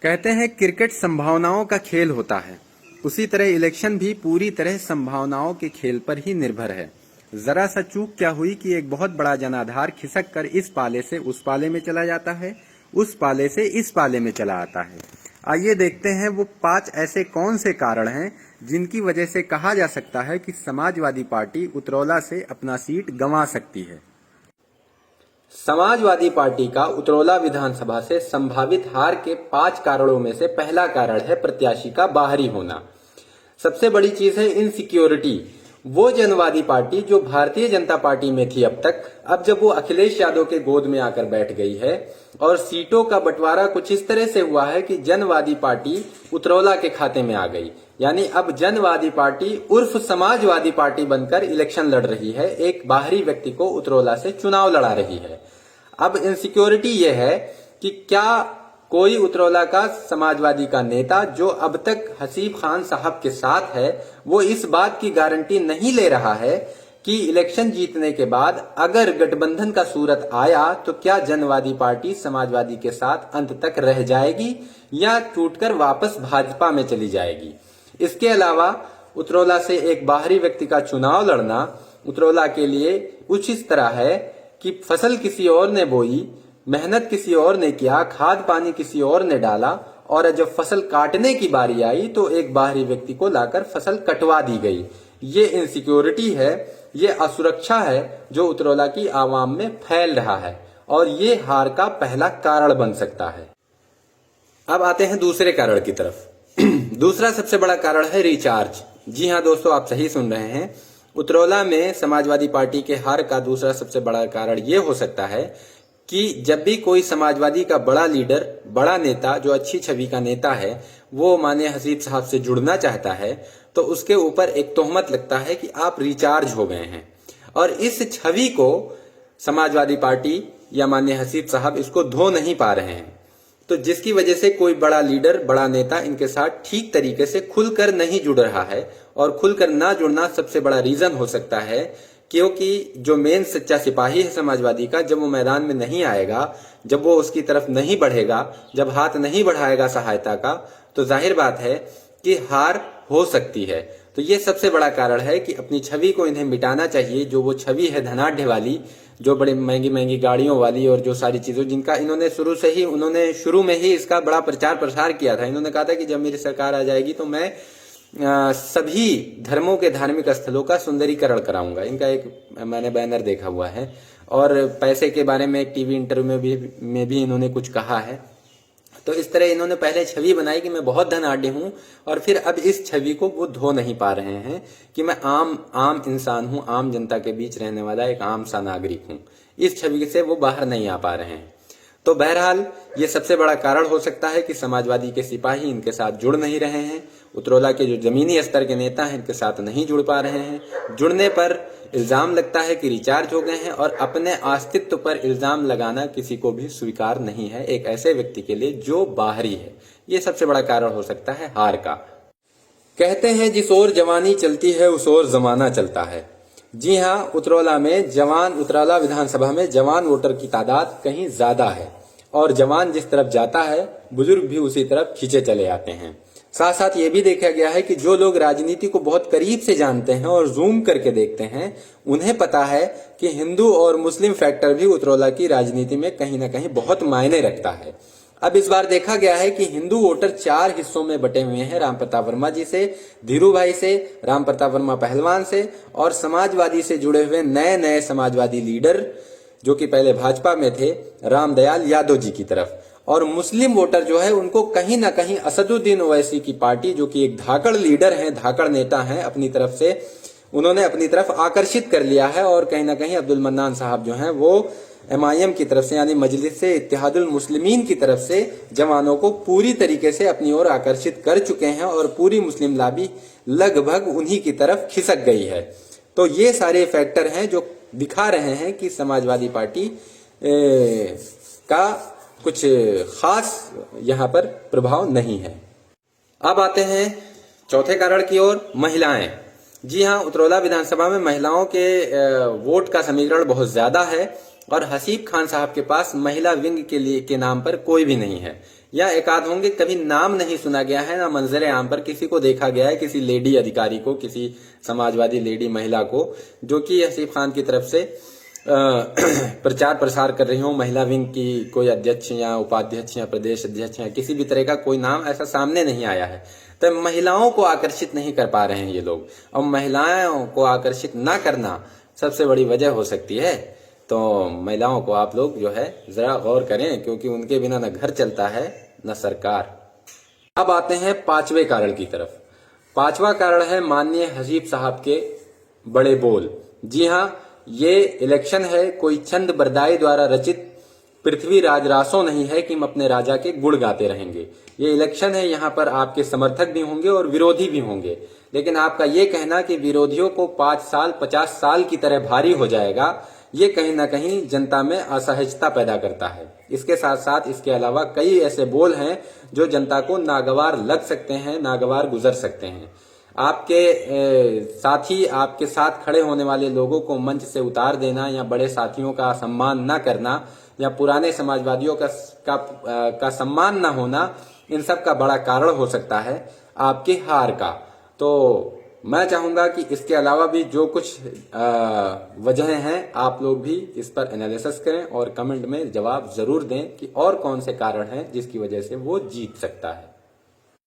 कहते हैं क्रिकेट संभावनाओं का खेल होता है, उसी तरह इलेक्शन भी पूरी तरह संभावनाओं के खेल पर ही निर्भर है। जरा सा चूक क्या हुई कि एक बहुत बड़ा जनाधार खिसक कर इस पाले से उस पाले में चला जाता है, उस पाले से इस पाले में चला आता है। आइए देखते हैं वो 5 ऐसे कौन से कारण हैं जिनकी वजह से कहा जा सकता है कि समाजवादी पार्टी उतरौला से अपना सीट गंवा सकती है। समाजवादी पार्टी का उतरौला विधानसभा से संभावित हार के 5 कारणों में से पहला कारण है प्रत्याशी का बाहरी होना। सबसे बड़ी चीज है इनसिक्योरिटी। वो जनवादी पार्टी जो भारतीय जनता पार्टी में थी अब तक, अब जब वो अखिलेश यादव के गोद में आकर बैठ गई है और सीटों का बंटवारा कुछ इस तरह से हुआ है कि जनवादी पार्टी उतरौला के खाते में आ गई। यानी अब जनवादी पार्टी उर्फ समाजवादी पार्टी बनकर इलेक्शन लड़ रही है, एक बाहरी व्यक्ति को उतरौला से चुनाव लड़ा रही है। अब इनसिक्योरिटी ये है कि क्या कोई उतरौला का समाजवादी का नेता जो अब तक हसीब खान साहब के साथ है, वो इस बात की गारंटी नहीं ले रहा है कि इलेक्शन जीतने के बाद अगर गठबंधन का सूरत आया तो क्या जनवादी पार्टी समाजवादी के साथ अंत तक रह जाएगी या टूटकर वापस भाजपा में चली जाएगी। इसके अलावा उतरौला से एक बाहरी व्यक्ति का चुनाव लड़ना उतरौला के लिए कुछ इस तरह है कि फसल किसी और ने बोई, मेहनत किसी और ने किया, खाद पानी किसी और ने डाला और जब फसल काटने की बारी आई तो एक बाहरी व्यक्ति को लाकर फसल कटवा दी गई। ये इनसिक्योरिटी है, ये असुरक्षा है जो उतरौला की आवाम में फैल रहा है और ये हार का पहला कारण बन सकता है। अब आते हैं दूसरे कारण की तरफ। दूसरा सबसे बड़ा कारण है रिचार्ज। जी हाँ दोस्तों, आप सही सुन रहे हैं। उतरौला में समाजवादी पार्टी के हार का दूसरा सबसे बड़ा कारण ये हो सकता है कि जब भी कोई समाजवादी का बड़ा लीडर, बड़ा नेता जो अच्छी छवि का नेता है, वो माननीय हसीब साहब से जुड़ना चाहता है तो उसके ऊपर एक तोहमत लगता है कि आप रिचार्ज हो गए हैं और इस छवि को समाजवादी पार्टी या माननीय हसीब साहब इसको धो नहीं पा रहे हैं। तो जिसकी वजह से कोई बड़ा लीडर, बड़ा नेता इनके साथ ठीक तरीके से खुलकर नहीं जुड़ रहा है और खुलकर ना जुड़ना सबसे बड़ा रीजन हो सकता है क्योंकि जो मेन सच्चा सिपाही है समाजवादी का, जब वो मैदान में नहीं आएगा, जब वो उसकी तरफ नहीं बढ़ेगा, जब हाथ नहीं बढ़ाएगा सहायता का, तो जाहिर बात है कि हार हो सकती है। तो ये सबसे बड़ा कारण है कि अपनी छवि को इन्हें मिटाना चाहिए। जो वो छवि है धनाढ्य वाली, जो बड़ी महंगी महंगी गाड़ियों वाली और जो सारी चीजों जिनका इन्होंने शुरू में ही इसका बड़ा प्रचार प्रसार किया था। इन्होंने कहा था कि जब मेरी सरकार आ जाएगी तो मैं सभी धर्मों के धार्मिक स्थलों का सुंदरीकरण कराऊंगा। इनका एक मैंने बैनर देखा हुआ है और पैसे के बारे में एक टीवी इंटरव्यू में भी इन्होंने कुछ कहा है। तो इस तरह इन्होंने पहले छवि बनाई कि मैं बहुत धनाढ्य हूं और फिर अब इस छवि को वो धो नहीं पा रहे हैं कि मैं आम इंसान हूं, आम जनता के बीच रहने वाला एक आम सा नागरिक हूं। इस छवि से वो बाहर नहीं आ पा रहे हैं। तो बहरहाल ये सबसे बड़ा कारण हो सकता है कि समाजवादी के सिपाही इनके साथ जुड़ नहीं रहे हैं। उतरौला के जो जमीनी स्तर के नेता हैं इनके साथ नहीं जुड़ पा रहे हैं। जुड़ने पर इल्जाम लगता है कि रिचार्ज हो गए हैं और अपने अस्तित्व पर इल्जाम लगाना किसी को भी स्वीकार नहीं है एक ऐसे व्यक्ति के लिए जो बाहरी है। ये सबसे बड़ा कारण हो सकता है हार का। कहते हैं जिस ओर जवानी चलती है उस ओर जमाना चलता है। जी हाँ, उतरौला विधानसभा में जवान वोटर की तादाद कहीं ज्यादा है और जवान जिस तरफ जाता है बुजुर्ग भी उसी तरफ खींचे चले आते हैं। साथ साथ ये भी देखा गया है कि जो लोग राजनीति को बहुत करीब से जानते हैं और जूम करके देखते हैं, उन्हें पता है कि हिंदू और मुस्लिम फैक्टर भी उतरौला की राजनीति में कहीं ना कहीं बहुत मायने रखता है। अब इस बार देखा गया है कि हिंदू वोटर 4 हिस्सों में बटे हुए हैं, राम प्रताप वर्मा जी से, धीरू भाई से, राम प्रताप वर्मा पहलवान से और समाजवादी से जुड़े हुए नए नए समाजवादी लीडर जो कि पहले भाजपा में थे, रामदयाल यादव जी की तरफ। और मुस्लिम वोटर जो है उनको कहीं ना कहीं असदुद्दीन ओवैसी की पार्टी, जो कि एक धाकड़ लीडर हैं, धाकड़ नेता हैं, अपनी तरफ से उन्होंने अपनी तरफ आकर्षित कर लिया है। और कहीं ना कहीं अब्दुल मन्नान साहब जो हैं वो MIM की तरफ से यानी मजलिस से इत्तेहादुल मुस्लिमीन की तरफ से जवानों को पूरी तरीके से अपनी ओर आकर्षित कर चुके हैं और पूरी मुस्लिम लॉबी लगभग उन्हीं की तरफ खिसक गई है। तो ये सारे फैक्टर हैं जो दिखा रहे हैं कि समाजवादी पार्टी का कुछ खास यहाँ पर प्रभाव नहीं है। अब आते हैं चौथे कारण की ओर, महिलाएं। जी हाँ, उतरौला विधानसभा में महिलाओं के वोट का समीकरण बहुत ज्यादा है और हसीब खान साहब के पास महिला विंग के नाम पर कोई भी नहीं है। या एक आध होंगे कभी नाम नहीं सुना गया है, ना मंजरे आम पर किसी को देखा गया है, किसी लेडी अधिकारी को, किसी समाजवादी लेडी महिला को जो कि हसीब खान की तरफ से प्रचार प्रसार कर रही हो, महिला विंग की कोई अध्यक्ष या उपाध्यक्ष या प्रदेश अध्यक्ष या किसी भी तरह का कोई नाम ऐसा सामने नहीं आया है। तो महिलाओं को आकर्षित नहीं कर पा रहे हैं ये लोग, और महिलाओं को आकर्षित ना करना सबसे बड़ी वजह हो सकती है। तो महिलाओं को आप लोग जो है जरा गौर करें, क्योंकि उनके बिना न घर चलता है न सरकार। अब आते हैं पांचवें कारण की तरफ। पांचवा कारण है माननीय हसीब साहब के बड़े बोल। जी हाँ, ये इलेक्शन है कोई छंद बरदाई द्वारा रचित पृथ्वीराज रासो नहीं है कि हम अपने राजा के गुण गाते रहेंगे। ये इलेक्शन है, यहाँ पर आपके समर्थक भी होंगे और विरोधी भी होंगे, लेकिन आपका ये कहना कि विरोधियों को 5 साल 50 साल की तरह भारी हो जाएगा, ये कहीं ना कहीं जनता में असहजता पैदा करता है। इसके साथ साथ इसके अलावा कई ऐसे बोल हैं जो जनता को नागवार लग सकते हैं, नागवार गुजर सकते हैं। आपके साथी, आपके साथ खड़े होने वाले लोगों को मंच से उतार देना या बड़े साथियों का सम्मान न करना या पुराने समाजवादियों का सम्मान न होना, इन सब का बड़ा कारण हो सकता है आपकी हार का। तो मैं चाहूंगा कि इसके अलावा भी जो कुछ वजह हैं आप लोग भी इस पर एनालिसिस करें और कमेंट में जवाब जरूर दें कि और कौन से कारण हैं जिसकी वजह से वो जीत सकता है।